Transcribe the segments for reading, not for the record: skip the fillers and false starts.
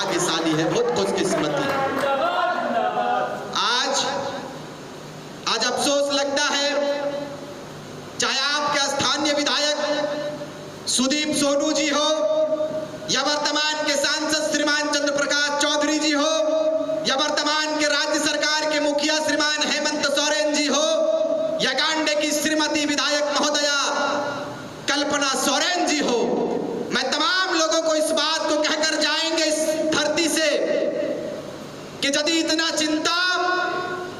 भाग्यशाली है, बहुत खुशकिस्मती है। आज अफसोस लगता है, चाहे आपके स्थानीय विधायक सुदीप सोनू जी हो, या वर्तमान के सांसद श्रीमान चंद्र प्रकाश चौधरी जी हो, या वर्तमान के राज्य सरकार के मुखिया श्रीमान हेमंत सोरेन जी हो, या गांडे की श्रीमती विधायक महोदया कल्पना सोरेन जी हो, मैं तमाम लोगों को इस बात को कहकर जाएंगे इस धरती से कि यदि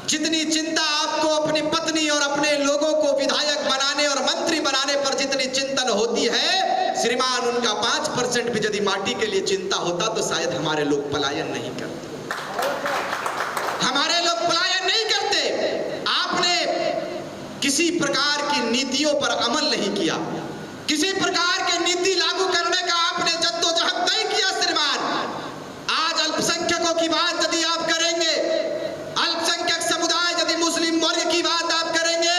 जितनी चिंता आपको अपनी पत्नी और अपने लोगों को विधायक बनाने और मंत्री बनाने पर जितनी चिंतन होती है, श्रीमान उनका 5% भी यदि माटी के लिए चिंता होता तो शायद हमारे लोग पलायन नहीं करते। हमारे लोग पलायन नहीं करते। आपने किसी प्रकार की नीतियों पर अमल नहीं किया, किसी प्रकार की नीति लागू करने का आपने जद्दोजहद नहीं किया श्रीमान। आज अल्पसंख्यकों की बात यदि आप करेंगे, अल्पसंख्यक समुदाय यदि मुस्लिम वर्ग की बात आप करेंगे,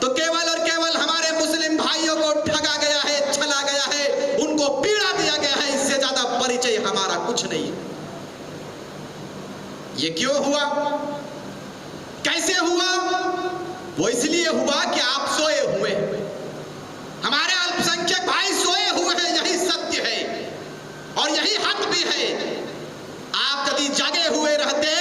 तो केवल और केवल हमारे मुस्लिम भाइयों को ठगा गया है, छला गया है, उनको पीड़ा दिया गया है, इससे ज्यादा परिचय हमारा कुछ नहीं है। ये क्यों हुआ, कैसे हुआ? वो इसलिए हुआ कि आप सोए हुए, हमारे अल्पसंख्यक भाई सोए हुए हैं, यही सत्य है और यही हक भी है। आप यदि जागे हुए रहते,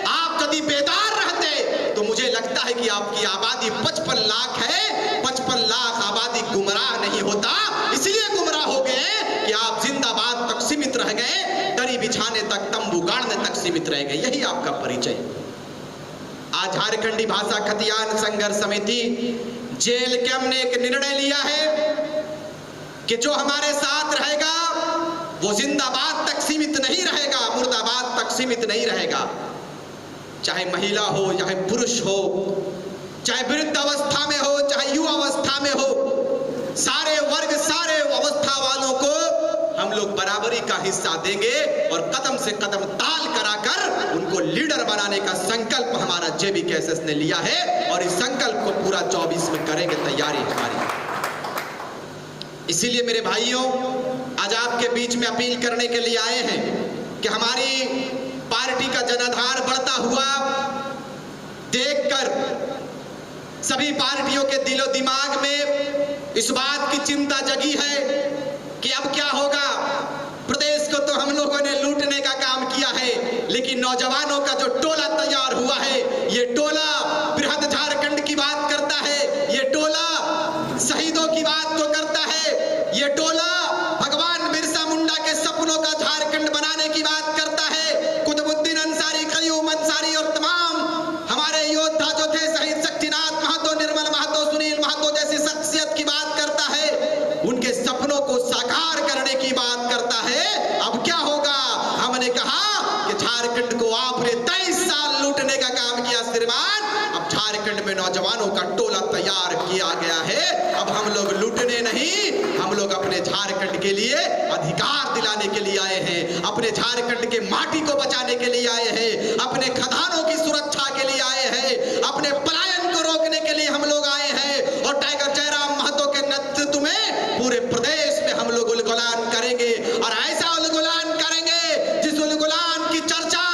आप यदि बेदार रहते, तो मुझे लगता है कि आपकी आबादी 55 लाख है, 55 लाख आबादी गुमराह नहीं होता। इसलिए गुमराह हो गए कि आप जिंदाबाद तक सीमित रह गए, दरी बिछाने तक, तंबू गाड़ने तक सीमित रह गए। यही आपका परिचय। आज झारखंडी भाषा खतियान संघर्ष समिति जेल के हमने एक निर्णय लिया है कि जो हमारे साथ रहेगा वो जिंदाबाद तक सीमित नहीं रहेगा, मुर्दाबाद तक सीमित नहीं रहेगा। चाहे महिला हो, चाहे पुरुष हो, चाहे वृद्ध अवस्था में हो, चाहे युवा अवस्था में हो, सारे वर्ग, सारे अवस्था वालों को हम लोग बराबरी का हिस्सा देंगे और कदम से कदम ताल कराकर उनको लीडर बनाने का संकल्प हमारा जेबीकेएसएस ने लिया है और इस संकल्प को पूरा 24 में करेंगे, तैयारी हमारी। इसीलिए मेरे भाइयों, आज आपके बीच में अपील करने के लिए आए हैं कि हमारी पार्टी का जनाधार बढ़ता हुआ देखकर सभी पार्टियों के दिलो दिमाग में इस बात की चिंता जगी है कि अब क्या होगा। प्रदेश को तो हम लोगों ने लूटने का काम किया है, लेकिन नौजवानों का जो टोला तैयार हुआ है, ये टोला बृहद झारखंड की बात करता है, ये टोला शहीदों की बात को करता है, ये टोला भगवान बिरसा मुंडा के सपनों का झारखंड बनाने की बात करता है। कुतुबुद्दीन अंसारी, कयूम अंसारी और तमाम हमारे योद्धा जो थे, शहीद शक्तिनाथ महतो, निर्मल महतो, सुनील महतो जैसी शख्सियत की बात करता है, उनके सपनों को साकार करने की बात करता है। अब क्या होगा? हमने कहा कि झारखंड को आपने 23 साल लूटने का काम किया श्रीमान, अब झारखंड में नौजवानों का टोला तैयार किया गया है। अब हम लोग लूटने नहीं, हम लोग अपने झारखंड के लिए अधिकार दिलाने के लिए आए हैं, अपने झारखंड के माटी को बचाने के लिए आए हैं, अपने खदानों की सुरक्षा के लिए आए हैं, अपने पलायन को रोकने के लिए हम लोग आए हैं। और टाइगर जयराम महतो के नेतृत्व में पूरे प्रदेश में हम लोग उलगुलान करेंगे और ऐसा उलगुलान करेंगे जिस उलगुलान की चर्चा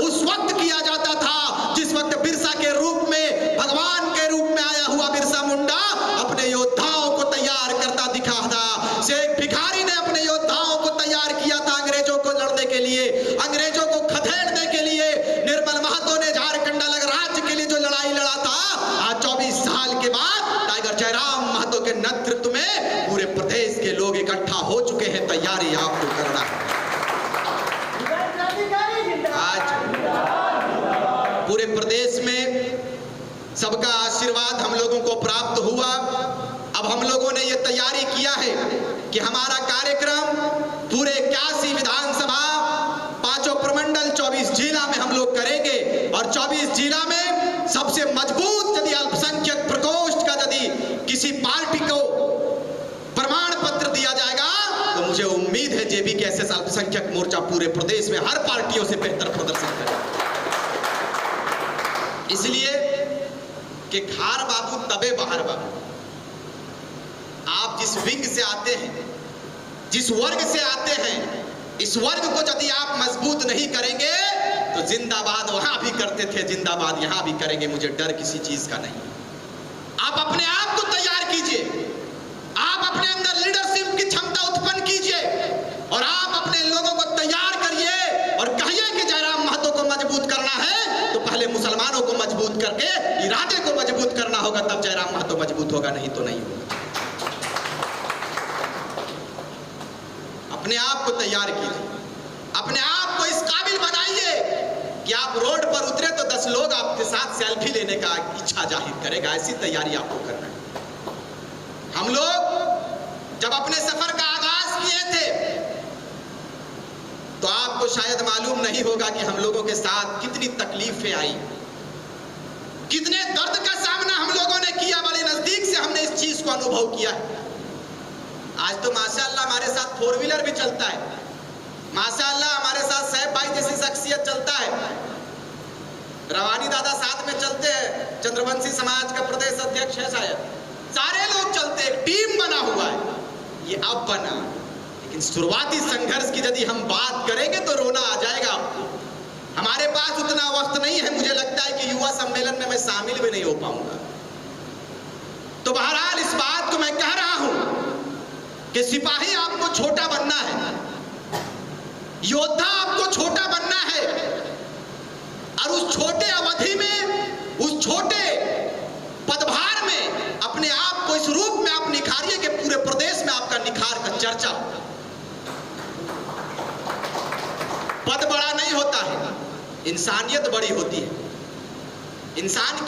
उस वक्त किया जाता था जिस वक्त बिरसा के रूप में, भगवान के रूप में आया हुआ बिरसा मुंडा अपने योद्धाओं को तैयार करता दिखा था। शेख भिखारी ने अपने योद्धाओं को तैयार किया था अंग्रेजों को लड़ने के लिए, अंग्रेजों को खदेड़ने के लिए। निर्मल महतो ने झारखंड अलग राज्य के लिए जो लड़ाई लड़ा था, आज 24 साल के बाद टाइगर जयराम महतो के नेतृत्व में पूरे प्रदेश के लोग इकट्ठा हो चुके हैं। तैयारी आपको करना है। आज पूरे प्रदेश में सबका आशीर्वाद हम लोगों को प्राप्त हुआ। अब हम लोगों ने ये तैयारी किया है कि हमारा कार्यक्रम पूरे 81 विधानसभा, 5 प्रमंडल, 24 जिला में हम लोग करेंगे और 24 जिला में सबसे मजबूत यदि अल्पसंख्यक प्रकोष्ठ का यदि किसी पार्टी को प्रमाण पत्र दिया जाएगा तो मुझे उम्मीद है जेबीकेएसएस अल्पसंख्यक मोर्चा पूरे प्रदेश में हर पार्टियों से बेहतर प्रदर्शन करेगा। इसलिए कि खार बाबू तबे बाहर बाबू, आप जिस विंग से आते हैं, जिस वर्ग से आते हैं, इस वर्ग को यदि आप मजबूत नहीं करेंगे तो जिंदाबाद वहां भी करते थे, जिंदाबाद यहां भी करेंगे, मुझे डर किसी चीज का नहीं। आप अपने आप को तैयार कीजिए, आप अपने अंदर लीडरशिप की क्षमता उत्पन्न कीजिए और आप अपने लोगों को तैयार करिए और कहिए कि जयराम महतो को मजबूत करना है तो पहले मुसलमानों को मजबूत करके इरादे को मजबूत करना होगा, तब जयराम महतो मजबूत होगा, नहीं तो नहीं होगा। अपने आप को तैयार कीजिए, अपने आप को इस काबिल बनाइए कि आप रोड पर उतरे तो 10 लोग आपके साथ सेल्फी लेने का इच्छा जाहिर करेगा। ऐसी तैयारी आपको करना है। हम लोग जब अपने सफर का आगाज किए थे तो आपको शायद मालूम नहीं होगा कि हम लोगों के साथ कितनी तकलीफें आई, कितने दर्द का सामना हम लोगों ने किया, बड़े नजदीक से हमने इस चीज को अनुभव किया है। आज तो माशाअल्लाह हमारे साथ 4 व्हीलर भी चलता है, माशाअल्लाह हमारे साथ साहब भाई जैसी शख्सियत चलता है, रवानी दादा साथ में चलते हैं, चंद्रवंशी समाज का प्रदेश अध्यक्ष है शायद, सारे लोग चलते हैं, टीम बना हुआ है। ये अब बना, लेकिन शुरुआती संघर्ष की यदि हम बात करेंगे तो रोना आ जाएगा आपको। हमारे पास उतना वक्त नहीं है, मुझे लगता है कि युवा सम्मेलन में मैं शामिल भी नहीं हो पाऊंगा। तो बहरहाल इस बात को मैं कह रहा हूं कि सिपाही आपको छोटा बनना है, योद्धा आपको छोटा बनना है और उस छोटे अवधि में, उस छोटे पदभार में अपने आप को इस रूप में आप निखारिए कि पूरे प्रदेश में आपका निखार का चर्चा हो। पद बड़ा नहीं होता है, इंसानियत बड़ी होती है। इंसान क्या